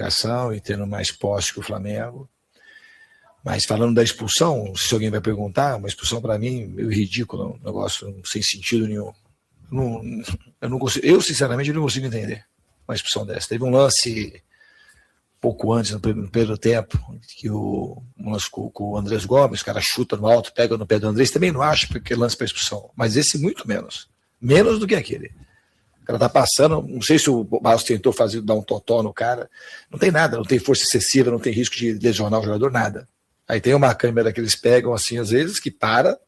marcação e tendo mais posse que o Flamengo. Mas falando da expulsão, se alguém vai perguntar, uma expulsão para mim meio ridícula, um negócio sem sentido nenhum. Eu, sinceramente, não consigo entender uma expulsão dessa. Teve um lance pouco antes, no primeiro tempo, que um lance com o Andrés Gomes, o cara chuta no alto, pega no pé do Andrés, também não acho porque lance para expulsão, mas esse muito menos. Menos do que aquele. O cara tá passando, não sei se o Barros tentou dar um totó no cara, não tem nada, não tem força excessiva, não tem risco de lesionar o jogador, nada. Aí tem uma câmera que eles pegam assim, às vezes, que para,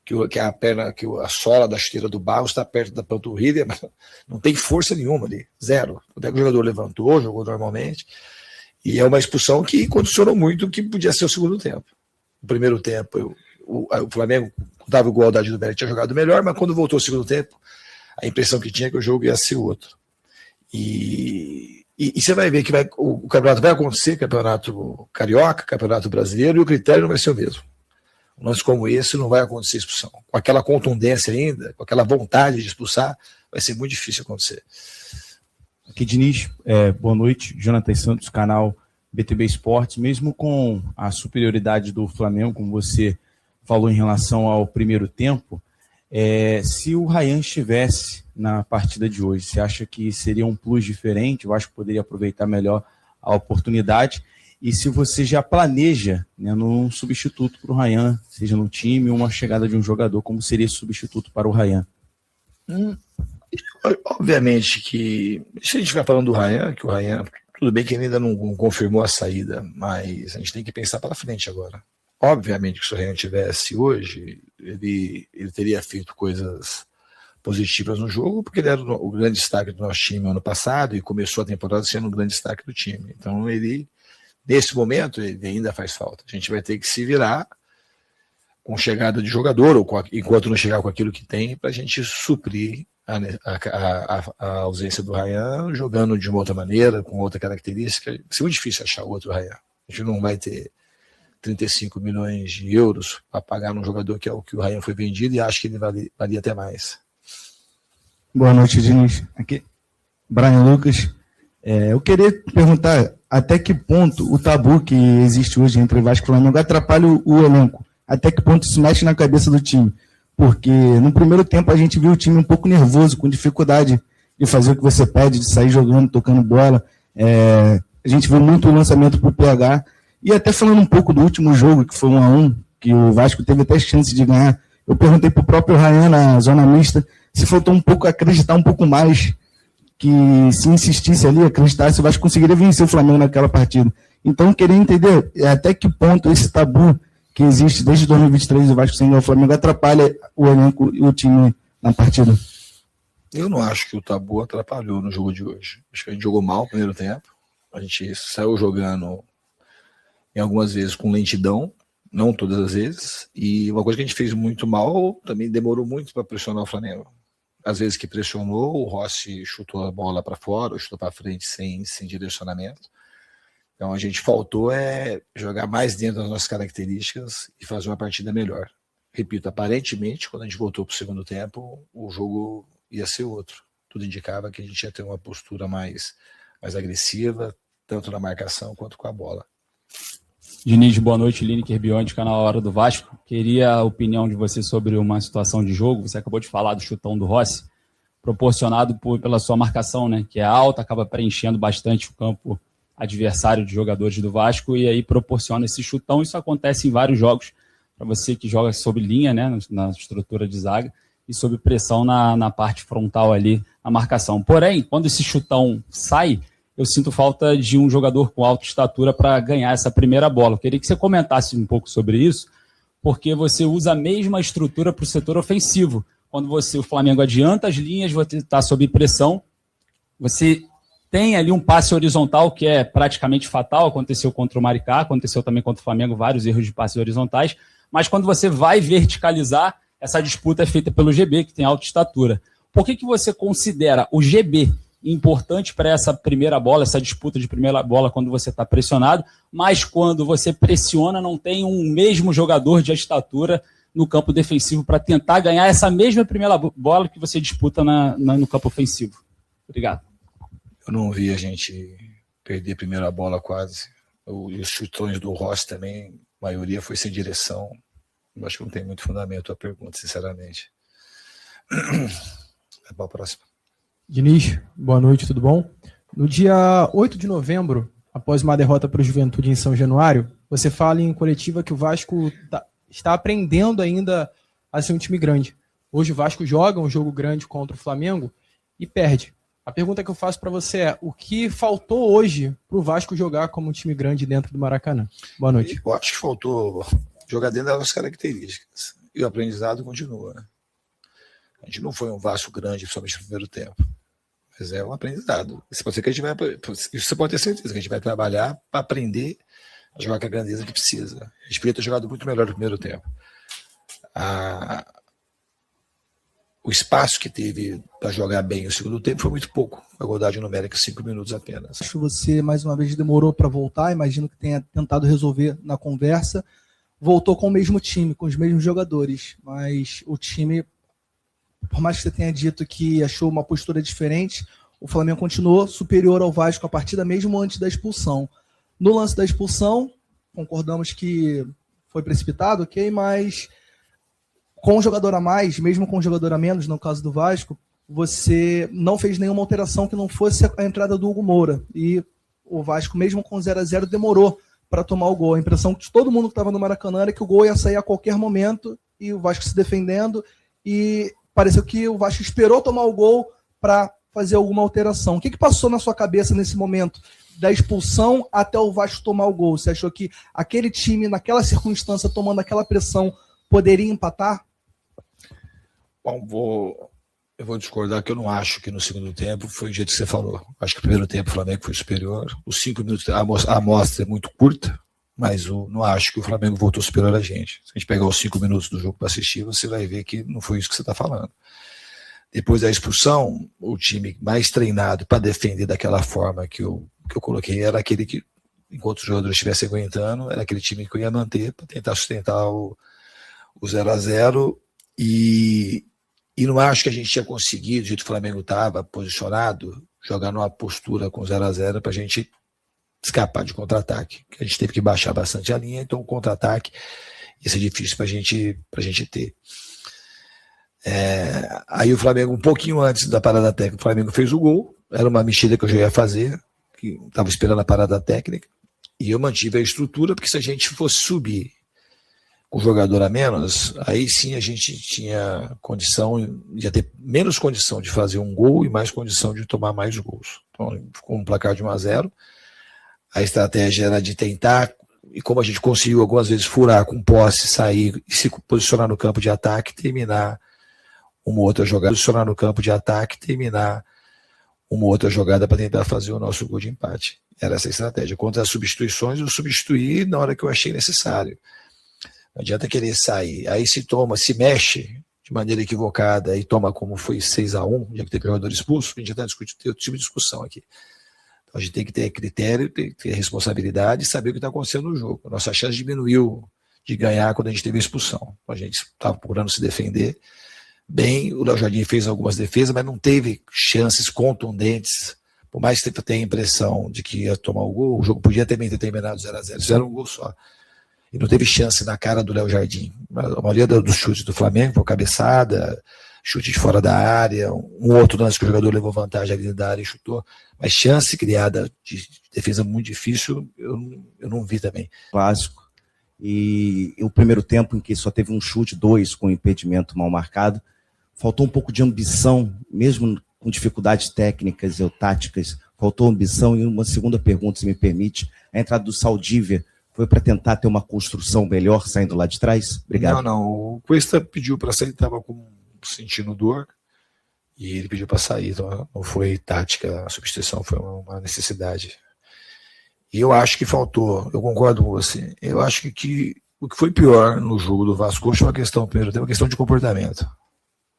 que a perna, que a sola da chuteira do Barros está perto da panturrilha, mas não tem força nenhuma ali, zero. Até que o jogador levantou, jogou normalmente, e é uma expulsão que condicionou muito o que podia ser o segundo tempo. No primeiro tempo, o Flamengo, dava igualdade do Mérito, tinha jogado melhor, mas quando voltou ao segundo tempo, a impressão que tinha é que o jogo ia ser outro. E você vai ver que o campeonato vai acontecer, campeonato carioca, campeonato brasileiro, e o critério não vai ser o mesmo. Um lance como esse não vai acontecer expulsão. Com aquela contundência ainda, com aquela vontade de expulsar, vai ser muito difícil acontecer. Aqui, Diniz, boa noite. Jonathan Santos, canal BTB Esportes. Mesmo com a superioridade do Flamengo, como você falou em relação ao primeiro tempo, se o Ryan estivesse na partida de hoje, você acha que seria um plus diferente? Eu acho que poderia aproveitar melhor a oportunidade. E se você já planeja, né, num substituto para o Ryan, seja no time ou uma chegada de um jogador, como seria esse substituto para o Ryan? Obviamente que, se a gente ficar falando do Ryan, que o Ryan, tudo bem que ele ainda não confirmou a saída, mas a gente tem que pensar para frente agora. Obviamente que se o Ryan tivesse hoje, ele teria feito coisas positivas no jogo, porque ele era o grande destaque do nosso time ano passado e começou a temporada sendo o grande destaque do time. Então ele, nesse momento, ele ainda faz falta. A gente vai ter que se virar com chegada de jogador, ou enquanto não chegar com aquilo que tem, para a gente suprir a ausência do Ryan, jogando de uma outra maneira, com outra característica. Vai ser muito difícil achar outro Ryan. A gente não vai ter 35 milhões de euros para pagar num jogador que é o que o Ryan foi vendido, e acho que ele valia até mais. Boa noite, Diniz. Aqui, Brian Lucas. Eu queria perguntar até que ponto o tabu que existe hoje entre Vasco e Flamengo atrapalha o elenco. Até que ponto isso mexe na cabeça do time. Porque no primeiro tempo a gente viu o time um pouco nervoso, com dificuldade de fazer o que você pede, de sair jogando, tocando bola. A gente viu muito o lançamento para o PH. E até falando um pouco do último jogo, que foi 1-1, que o Vasco teve até chance de ganhar, eu perguntei para o próprio Ryan na zona mista se faltou um pouco acreditar um pouco mais, que se insistisse ali, acreditasse, o Vasco conseguiria vencer o Flamengo naquela partida. Então eu queria entender até que ponto esse tabu que existe desde 2023, o Vasco sem ganhar o Flamengo, atrapalha o elenco e o time na partida. Eu não acho que o tabu atrapalhou no jogo de hoje. Acho que a gente jogou mal no primeiro tempo. A gente saiu jogando em algumas vezes com lentidão, não todas as vezes. E uma coisa que a gente fez muito mal, também demorou muito para pressionar o Flamengo. Às vezes que pressionou, o Rossi chutou a bola para fora, ou chutou para frente sem direcionamento. Então a gente faltou jogar mais dentro das nossas características e fazer uma partida melhor. Repito, aparentemente, quando a gente voltou para o segundo tempo, o jogo ia ser outro. Tudo indicava que a gente ia ter uma postura mais agressiva, tanto na marcação quanto com a bola. Diniz, boa noite. Lineker Bionde, canal Hora do Vasco. Queria a opinião de você sobre uma situação de jogo. Você acabou de falar do chutão do Rossi, proporcionado pela sua marcação, né, que é alta, acaba preenchendo bastante o campo adversário de jogadores do Vasco, e aí proporciona esse chutão. Isso acontece em vários jogos, para você que joga sob linha, né, na estrutura de zaga, e sob pressão na parte frontal ali, na marcação. Porém, quando esse chutão sai, eu sinto falta de um jogador com alta estatura para ganhar essa primeira bola. Eu queria que você comentasse um pouco sobre isso, porque você usa a mesma estrutura para o setor ofensivo. Quando o Flamengo adianta as linhas, você está sob pressão, você tem ali um passe horizontal que é praticamente fatal, aconteceu contra o Maricá, aconteceu também contra o Flamengo, vários erros de passes horizontais, mas quando você vai verticalizar, essa disputa é feita pelo GB, que tem alta estatura. Por que você considera o GB importante para essa primeira bola, essa disputa de primeira bola quando você está pressionado, mas quando você pressiona não tem um mesmo jogador de estatura no campo defensivo para tentar ganhar essa mesma primeira bola que você disputa no campo ofensivo? Obrigado. Eu não vi a gente perder primeiro a bola quase. E os chutões do Rossi também, a maioria foi sem direção. Eu acho que não tem muito fundamento a pergunta, sinceramente. Vai para a próxima. Diniz, boa noite, tudo bom? No dia 8 de novembro, após uma derrota para o Juventude em São Januário, você fala em coletiva que o Vasco está aprendendo ainda a ser um time grande. Hoje o Vasco joga um jogo grande contra o Flamengo e perde. A pergunta que eu faço para você é: o que faltou hoje para o Vasco jogar como um time grande dentro do Maracanã? Boa noite. Eu acho que faltou jogar dentro das características. E o aprendizado continua, né? A gente não foi um Vasco grande, principalmente no primeiro tempo. Mas é um aprendizado. Isso pode você pode ter certeza que a gente vai trabalhar para aprender a jogar com a grandeza que precisa. A gente podia ter jogado muito melhor no primeiro tempo. O espaço que teve para jogar bem no segundo tempo foi muito pouco. A igualdade numérica, 5 minutos apenas. Acho que você, mais uma vez, demorou para voltar. Imagino que tenha tentado resolver na conversa. Voltou com o mesmo time, com os mesmos jogadores. Mas o time, por mais que você tenha dito que achou uma postura diferente, o Flamengo continuou superior ao Vasco a partida mesmo antes da expulsão. No lance da expulsão, concordamos que foi precipitado, ok, mas com um jogador a mais, mesmo com um jogador a menos, no caso do Vasco, você não fez nenhuma alteração que não fosse a entrada do Hugo Moura. E o Vasco, mesmo com 0-0, demorou para tomar o gol. A impressão de todo mundo que estava no Maracanã era que o gol ia sair a qualquer momento, e o Vasco se defendendo, e pareceu que o Vasco esperou tomar o gol para fazer alguma alteração. O que passou na sua cabeça nesse momento, da expulsão até o Vasco tomar o gol? Você achou que aquele time, naquela circunstância, tomando aquela pressão, poderia empatar? Bom, eu vou discordar que eu não acho que no segundo tempo foi o jeito que você falou. Acho que o primeiro tempo o Flamengo foi superior. Os 5 minutos, a amostra é muito curta, mas eu não acho que o Flamengo voltou superior a gente. Se a gente pegar os 5 minutos do jogo para assistir, você vai ver que não foi isso que você está falando. Depois da expulsão, o time mais treinado para defender daquela forma que eu coloquei era aquele que, enquanto os jogadores estivessem aguentando, era aquele time que eu ia manter para tentar sustentar o 0-0. E não acho que a gente tinha conseguido, do jeito que o Flamengo estava posicionado, jogar numa postura com 0-0 para a gente escapar de contra-ataque. A gente teve que baixar bastante a linha, então o contra-ataque ia ser difícil para a gente ter. Aí o Flamengo, um pouquinho antes da parada técnica, o Flamengo fez o gol, era uma mexida que eu já ia fazer, que estava esperando a parada técnica, e eu mantive a estrutura, porque se a gente fosse subir com jogador a menos, aí sim a gente tinha condição, ia ter menos condição de fazer um gol e mais condição de tomar mais gols. Então ficou um placar de 1-0. A estratégia era de tentar, e como a gente conseguiu algumas vezes furar com posse, sair e se posicionar no campo de ataque, terminar uma outra jogada, posicionar no campo de ataque, terminar uma outra jogada para tentar fazer o nosso gol de empate. Era essa a estratégia. Contra as substituições, eu substituí na hora que eu achei necessário. Não adianta querer sair. Aí se mexe de maneira equivocada e toma como foi 6-1, já que teve jogador expulso, a gente já está discutindo outro tipo de discussão aqui. Então a gente tem que ter critério, tem que ter responsabilidade e saber o que está acontecendo no jogo. Nossa chance diminuiu de ganhar quando a gente teve a expulsão. A gente estava procurando se defender bem, o Léo Jardim fez algumas defesas, mas não teve chances contundentes. Por mais que tenha a impressão de que ia tomar o gol, o jogo podia também ter terminado 0-0. Fizeram um gol só. E não teve chance na cara do Léo Jardim. A maioria dos chutes do Flamengo foi cabeçada, chute de fora da área, um outro lance que o jogador levou vantagem ali da área e chutou. Mas chance criada de defesa muito difícil, eu não vi também. Clássico. E o primeiro tempo em que só teve um chute, 2 com impedimento mal marcado, faltou um pouco de ambição, mesmo com dificuldades técnicas ou táticas, faltou ambição. E uma segunda pergunta, se me permite, a entrada do Saldívia foi para tentar ter uma construção melhor saindo lá de trás? Obrigado. Não. O Cuesta pediu para sair, estava sentindo dor e ele pediu para sair. Então não foi tática, a substituição foi uma necessidade. E eu acho que faltou, eu concordo com você, eu acho que o que foi pior no jogo do Vasco foi uma questão, primeiro tempo, uma questão de comportamento.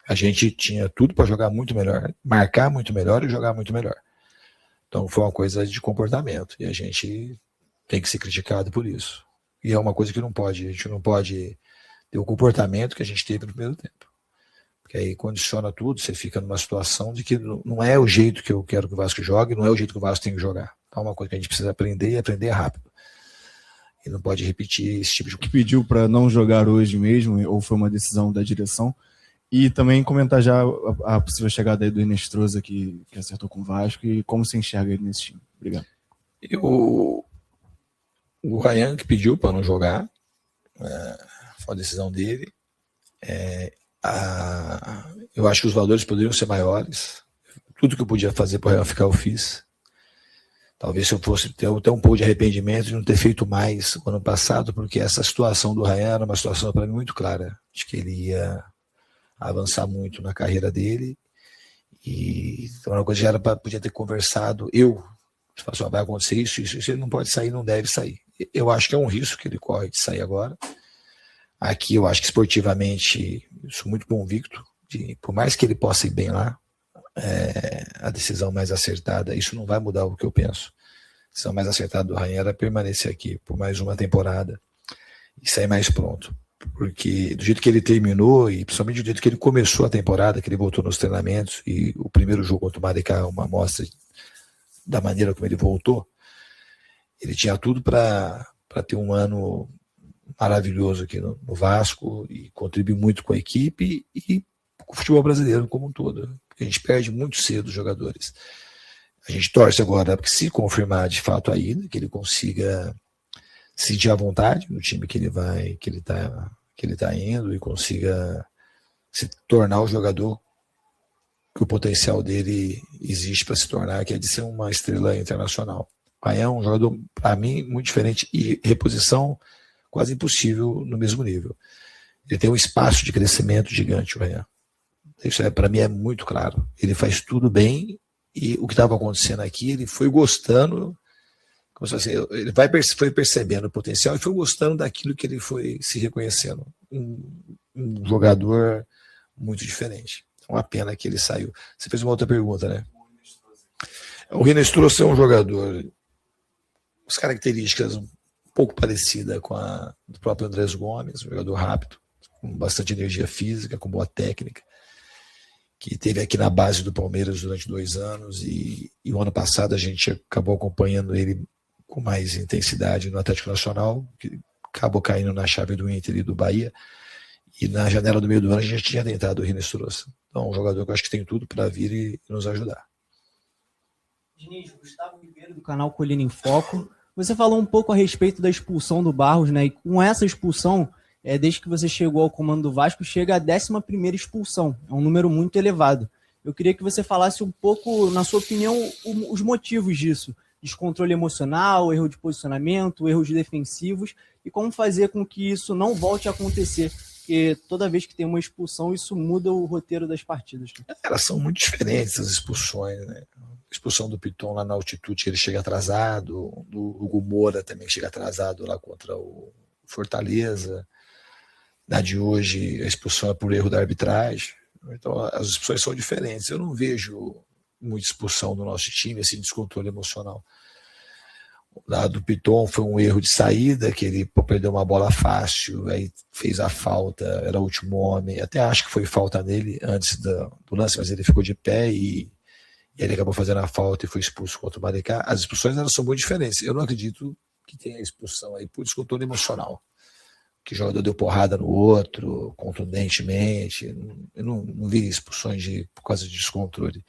A gente tinha tudo para jogar muito melhor, marcar muito melhor e jogar muito melhor. Então foi uma coisa de comportamento e a gente tem que ser criticado por isso. E é uma coisa que a gente não pode ter o comportamento que a gente teve no primeiro tempo. Porque aí condiciona tudo, você fica numa situação de que não é o jeito que eu quero que o Vasco jogue, não é o jeito que o Vasco tem que jogar. É uma coisa que a gente precisa aprender e aprender rápido. E não pode repetir esse tipo de Que pediu para não jogar hoje mesmo, ou foi uma decisão da direção? E também comentar já a possível chegada aí do Inestrosa, que acertou com o Vasco, e como você enxerga ele nesse time. Obrigado. O Ryan que pediu para não jogar, foi a decisão dele. Eu acho que os valores poderiam ser maiores. Tudo que eu podia fazer para o Ryan ficar, eu fiz. Talvez se eu fosse ter até um pouco de arrependimento de não ter feito mais no ano passado, porque essa situação do Ryan era uma situação para mim muito clara, de que ele ia avançar muito na carreira dele, e uma coisa já era podia ter conversado, vai acontecer isso, ele não pode sair, não deve sair. Eu acho que é um risco que ele corre de sair agora. Aqui eu acho que esportivamente, eu sou muito convicto, por mais que ele possa ir bem lá, a decisão mais acertada, isso não vai mudar o que eu penso. A decisão mais acertada do Ryan era permanecer aqui por mais uma temporada e sair mais pronto. Porque do jeito que ele terminou, e principalmente do jeito que ele começou a temporada, que ele voltou nos treinamentos, e o primeiro jogo contra o Maricá, uma amostra da maneira como ele voltou, ele tinha tudo para ter um ano maravilhoso aqui no Vasco, e contribuir muito com a equipe e com o futebol brasileiro como um todo. A gente perde muito cedo os jogadores. A gente torce agora que, se confirmar de fato a ida, que ele consiga sentir a vontade no time que ele tá indo, e consiga se tornar o jogador que o potencial dele existe para se tornar, que é de ser uma estrela internacional. Aí é um jogador, para mim, muito diferente, e reposição quase impossível no mesmo nível. Ele tem um espaço de crescimento gigante, o Ryan. Isso para mim é muito claro. Ele faz tudo bem, e o que estava acontecendo aqui, ele foi gostando, como se fosse, ele foi percebendo o potencial e foi gostando daquilo que ele foi se reconhecendo. Um jogador muito diferente. É uma pena que ele saiu. Você fez uma outra pergunta, né? O Inestrosa é um jogador, as características um pouco parecidas com a do próprio Andrés Gomes, um jogador rápido, com bastante energia física, com boa técnica, que esteve aqui na base do Palmeiras durante 2 anos, e o ano passado a gente acabou acompanhando ele com mais intensidade no Atlético Nacional, que acabou caindo na chave do Inter e do Bahia, e na janela do meio do ano a gente já tinha tentado o Inestrosa. Então, um jogador que eu acho que tem tudo para vir e nos ajudar. Diniz, Gustavo Ribeiro, do canal Colina em Foco. Você falou um pouco a respeito da expulsão do Barros, né? E com essa expulsão, desde que você chegou ao comando do Vasco, chega a 11ª expulsão. É um número muito elevado. Eu queria que você falasse um pouco, na sua opinião, os motivos disso. Descontrole emocional, erro de posicionamento, erros defensivos, e como fazer com que isso não volte a acontecer. Porque toda vez que tem uma expulsão, isso muda o roteiro das partidas. Elas são muito diferentes, as expulsões, né? A expulsão do Piton lá na altitude, ele chega atrasado, do Hugo Moura também chega atrasado lá contra o Fortaleza. Na de hoje, a expulsão é por erro da arbitragem. Então, as expulsões são diferentes. Eu não vejo muita expulsão no nosso time, assim, descontrole emocional. Lá do Piton foi um erro de saída, que ele perdeu uma bola fácil, aí fez a falta, era o último homem. Até acho que foi falta nele antes do lance, mas ele ficou de pé e ele acabou fazendo a falta e foi expulso contra o Maricá. As expulsões, elas são muito diferentes. Eu não acredito que tenha expulsão aí por descontrole emocional, que o jogador deu porrada no outro, contundentemente. Eu não vi expulsões por causa de descontrole.